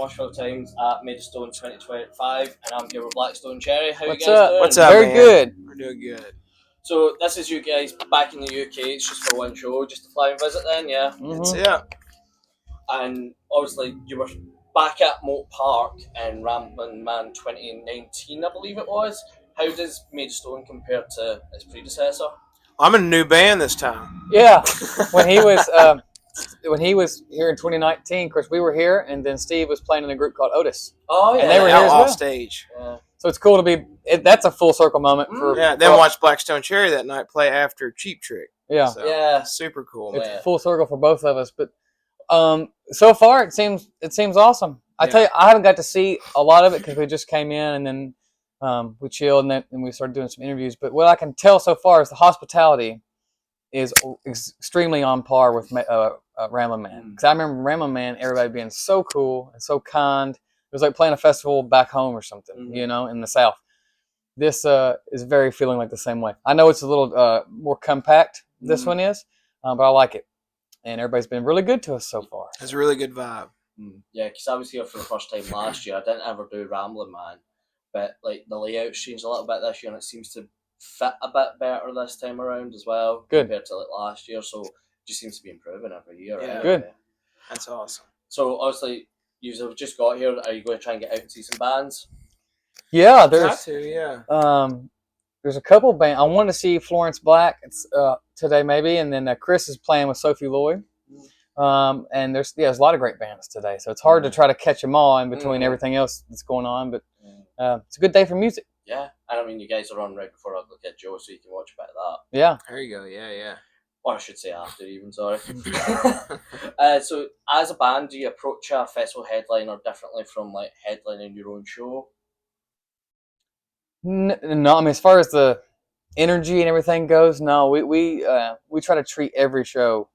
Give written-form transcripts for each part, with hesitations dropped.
Moshville Times at Maid 2025, and I'm here with Blackstone Cherry. How What's you guys up? doing? What's up, Very man? good. We're doing good. So this is you guys back in the UK. It's just for one show, just to fly and visit. Then, yeah. It's And obviously you were back at Moat Park in Ramblin' Man 2019, I believe it was. How does Maidstone compare to its predecessor? I'm in a new band this time. Yeah, when he was here in 2019, of course we were here, and then Steve was playing in a group called Otis. Oh yeah, And they were here Out as off well. stage. Yeah. So it's cool to be. That's a full circle moment for. Then watch Blackstone Cherry that night play after Cheap Trick. Yeah, So, Yeah. super cool. it's Man. full circle for both of us. But so far it seems awesome. I tell you, I haven't got to see a lot of it because we just came in and then we chilled and we started doing some interviews. But what I can tell so far is the hospitality is extremely on par with Ramblin' Man. Because I remember Ramblin' Man, everybody being so cool and so kind. It was like playing a festival back home or something, you know, in the South. This is very feeling like the same way. I know it's a little more compact, this one is, but I like it. And everybody's been really good to us so far. It's a really good vibe. Yeah, because I was here for the first time last year. I didn't ever do Ramblin' Man, but like the layout's changed a little bit this year, and it seems to fit a bit better this time around as well compared to like last year. So it just seems to be improving every year. Yeah. Good. That's awesome. So obviously you've just got here. Are you going to try and get out and see some bands? Yeah, There's a couple bands. I wanted to see Florence Black. It's today maybe, and then Chris is playing with Sophie Lloyd. And there's a lot of great bands today, so it's hard to try to catch them all in between everything else that's going on. But it's a good day for music. Yeah, and I mean you guys are on right before Ugly Kid Joe, so you can watch a bit of that. Yeah. There you go. Yeah. Or I should say after even, sorry. So as a band, do you approach a festival headliner differently from like headlining your own show? No, I mean as far as the energy and everything goes, no. We try to treat every show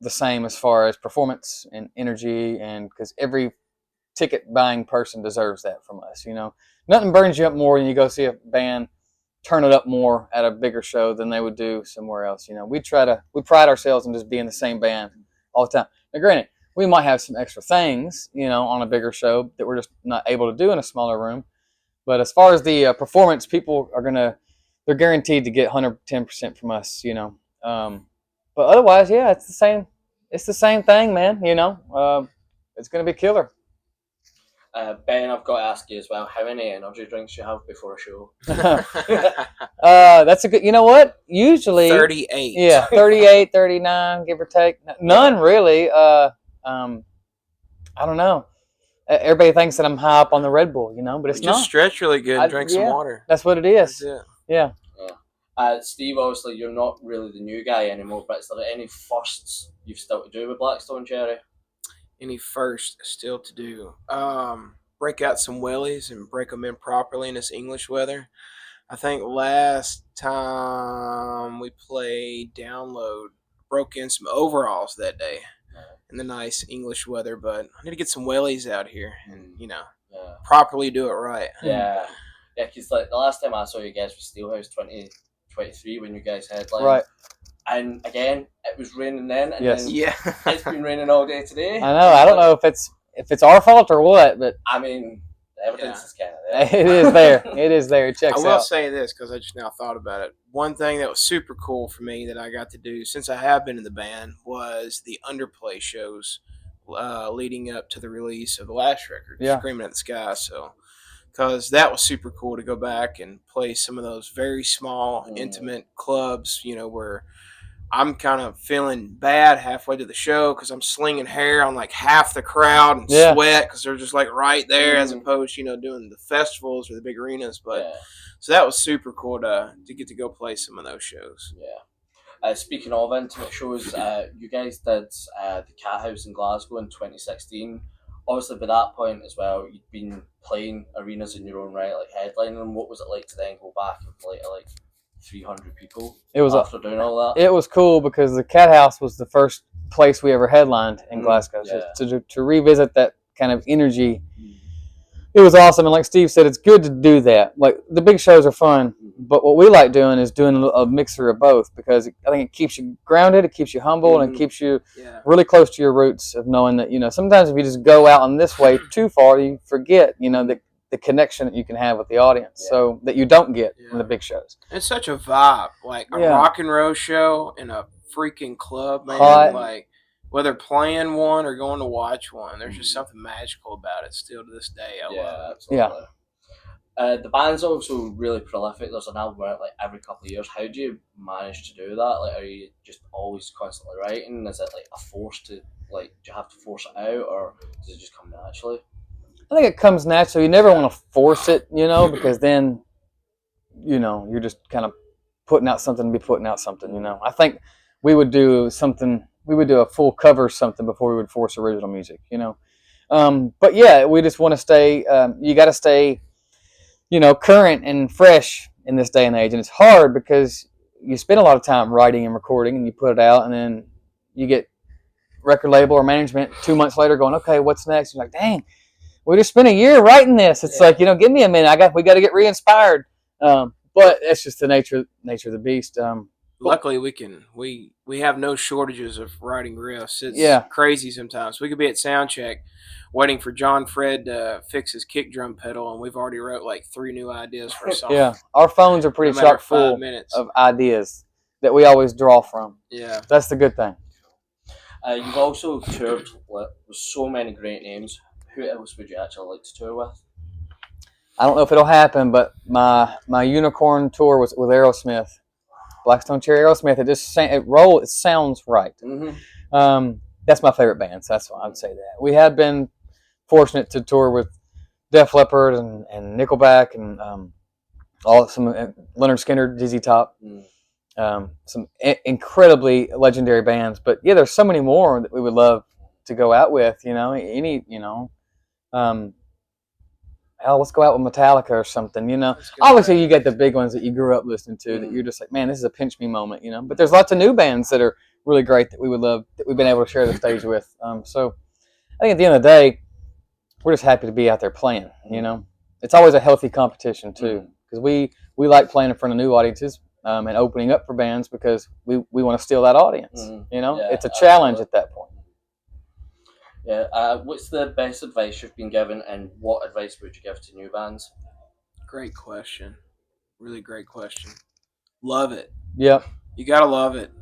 the same as far as performance and energy, and because every ticket buying person deserves that from us. You know, nothing burns you up more than you go see a band turn it up more at a bigger show than they would do somewhere else. You know, we pride ourselves in just being the same band all the time. Now, granted, we might have some extra things, you know, on a bigger show that we're just not able to do in a smaller room. But as far as the performance, people they're guaranteed to get 110% from us, you know. But otherwise, yeah, it's the same. It's the same thing, man. You know, it's gonna be killer. Ben, I've got to ask you as well, how many energy drinks do you have before a show? That's a good. You know what? Usually 38. Yeah, 38, 39, give or take. None really. I don't know. Everybody thinks that I'm high up on the Red Bull, you know, but it's not. Just stretch really good and drink some water. That's what it is. That's it. Yeah. Steve, obviously you're not really the new guy anymore, but is there any firsts you've still to do with Blackstone Cherry? Any first still to do? Break out some wellies and break them in properly in this English weather. I think last time we played Download, broke in some overalls that day in the nice English weather, but I need to get some wellies out here and, you know, properly do it right. Yeah, because like the last time I saw you guys was Steelhouse 2023 when you guys headlined. Right. And again, it was raining then, and Yes. then it's been raining all day today. I know. I don't know if it's our fault or what, but I mean, the evidence is kind of there. it is there. It is there. It checks I will out. say this because I just now thought about it. One thing that was super cool for me that I got to do since I have been in the band was the underplay shows leading up to the release of the last record, Screaming at the Sky. So, because that was super cool to go back and play some of those very small, intimate clubs, you know, where I'm kind of feeling bad halfway to the show because I'm slinging hair on like half the crowd and sweat because they're just like right there as opposed to, you know, doing the festivals or the big arenas. But so that was super cool to get to go play some of those shows. Yeah. Speaking of intimate shows, you guys did the Cat House in Glasgow in 2016. Obviously, by that point as well, you'd been playing arenas in your own right, like headlining. What was it like to then go back and play to like 300 people after doing all that? It was cool because the Cat House was the first place we ever headlined in Glasgow. So to revisit that kind of energy, it was awesome. And like Steve said, it's good to do that. Like the big shows are fun, But what we like doing is doing a mixture of both, because I think it keeps you grounded, it keeps you humble, and it keeps you really close to your roots of knowing that, sometimes if you just go out on this way too far, you forget, the connection that you can have with the audience, so that you don't get in the big shows. It's such a vibe, like a rock and roll show in a freaking club, man. Hot. Like, whether playing one or going to watch one, there's just something magical about it still to this day. I love it. Absolutely. The band's also really prolific. There's an album out like every couple of years. How do you manage to do that? Like, are you just always constantly writing? Is it like a force to, like, do you have to force it out, or does it just come naturally? I think it comes naturally. You never want to force it, because then, you're just kind of putting out something to be putting out something, I think we would do a full cover something before we would force original music, But yeah, we just want to stay, you got to stay, current and fresh in this day and age. And it's hard because you spend a lot of time writing and recording, and you put it out, and then you get record label or management 2 months later going, okay, what's next? You're like, dang, we just spent a year writing this. It's like, give me a minute. We got to get re-inspired. But it's just the nature of the beast. Luckily, we have no shortages of writing riffs. It's crazy sometimes. We could be at sound check waiting for John Fred to fix his kick drum pedal, and we've already wrote like 3 new ideas for a song. Yeah, our phones are pretty chock full of ideas that we always draw from. Yeah, that's the good thing. You've also toured with so many great names. Who else would you actually like to tour with? I don't know if it'll happen, but my unicorn tour was with Aerosmith, Blackstone Cherry Aerosmith. It sounds right. Mm-hmm. That's my favorite band, so that's why I would say that. We have been fortunate to tour with Def Leppard and Nickelback and some Leonard Skinner, ZZ Top, some incredibly legendary bands. But yeah, there's so many more that we would love to go out with. Let's go out with Metallica or something. Obviously, you get the big ones that you grew up listening to that you're just like, man, this is a pinch me moment. But there's lots of new bands that are really great that we would love, that we've been able to share the stage with. So I think at the end of the day, we're just happy to be out there playing. It's always a healthy competition too, because we like playing in front of new audiences and opening up for bands, because we want to steal that audience. It's a challenge at that point. Yeah. What's the best advice you've been given, and what advice would you give to new bands? Great question. Really great question. Love it. Yep. You gotta love it.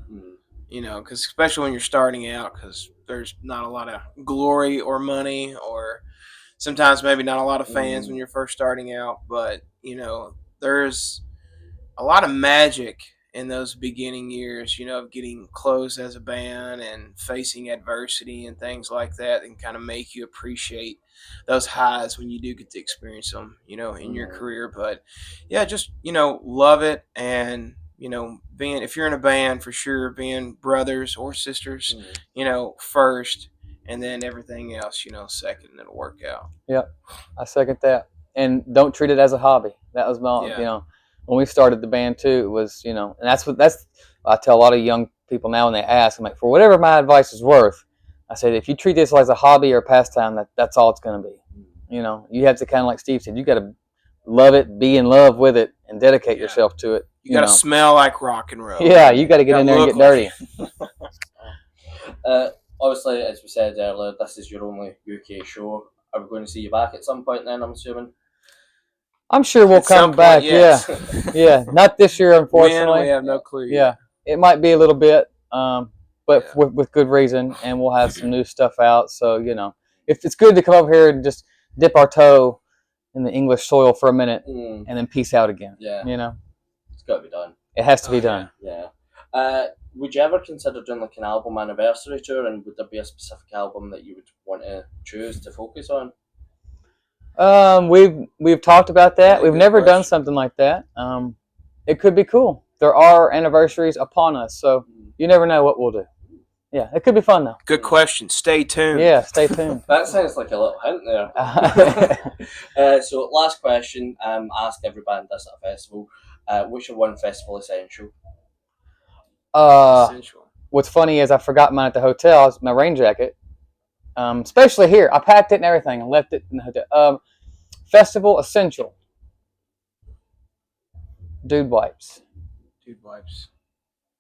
Because especially when you're starting out, because there's not a lot of glory or money, or sometimes maybe not a lot of fans when you're first starting out. But there's a lot of magic in those beginning years, of getting close as a band and facing adversity and things like that, and kind of make you appreciate those highs when you do get to experience them, in your career. But yeah, just, love it. And, if you're in a band, for sure, being brothers or sisters, first, and then everything else, second, and it'll work out. Yep. I second that. And don't treat it as a hobby. That was my, when we started the band too, it was, and that's I tell a lot of young people now when they ask, I'm like, for whatever my advice is worth, I said, if you treat this as a hobby or a pastime, that's all it's going to be. You have to kind of, like Steve said, you got to love it, be in love with it, and dedicate yourself to it. You got to smell like rock and roll. Yeah, you got to get in there and get dirty. Obviously, as we said earlier, this is your only UK show. Are we going to see you back at some point then, I'm assuming? I'm sure we'll come back. Yes. Yeah. Not this year, unfortunately. When, we have no clue. Yeah. It might be a little bit, but with good reason, and we'll have some new stuff out. So, if it's good to come over here and just dip our toe in the English soil for a minute and then peace out again. Yeah. It's got to be done. It has to be done. Yeah. Would you ever consider doing like an album anniversary tour, and would there be a specific album that you would want to choose to focus on? We've talked about that. We've never done something like that. It could be cool. There are anniversaries upon us, so you never know what we'll do. Yeah, it could be fun though. Good question. Stay tuned. Yeah, stay tuned. That sounds like a little hint there. So last question, ask every band this at a festival. What's your one festival essential? Essential. What's funny is I forgot mine at the hotel. It's my rain jacket. Especially here. I packed it and everything and left it in the hotel. Festival essential. dude wipes. Dude wipes.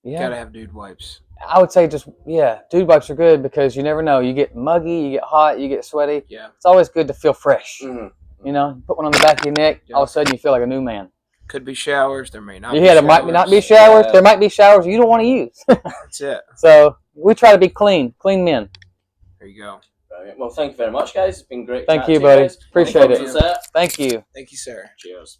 Yeah. Gotta have dude wipes. I would say dude wipes are good because you never know. You get muggy, you get hot, you get sweaty. Yeah. It's always good to feel fresh. Mm-hmm. You know, put one on the back of your neck, Yeah. all of a sudden you feel like a new man. Could be showers. There may not be Yeah, there showers. might not be showers. Yeah. There might be showers you don't want to use. That's it. So we try to be clean men. There you go. Right. Well, thank you very much, guys. It's been great. Thank chatting you, to buddy. guys. Appreciate Any it. comments on that? Thank you. Thank you, sir. Cheers.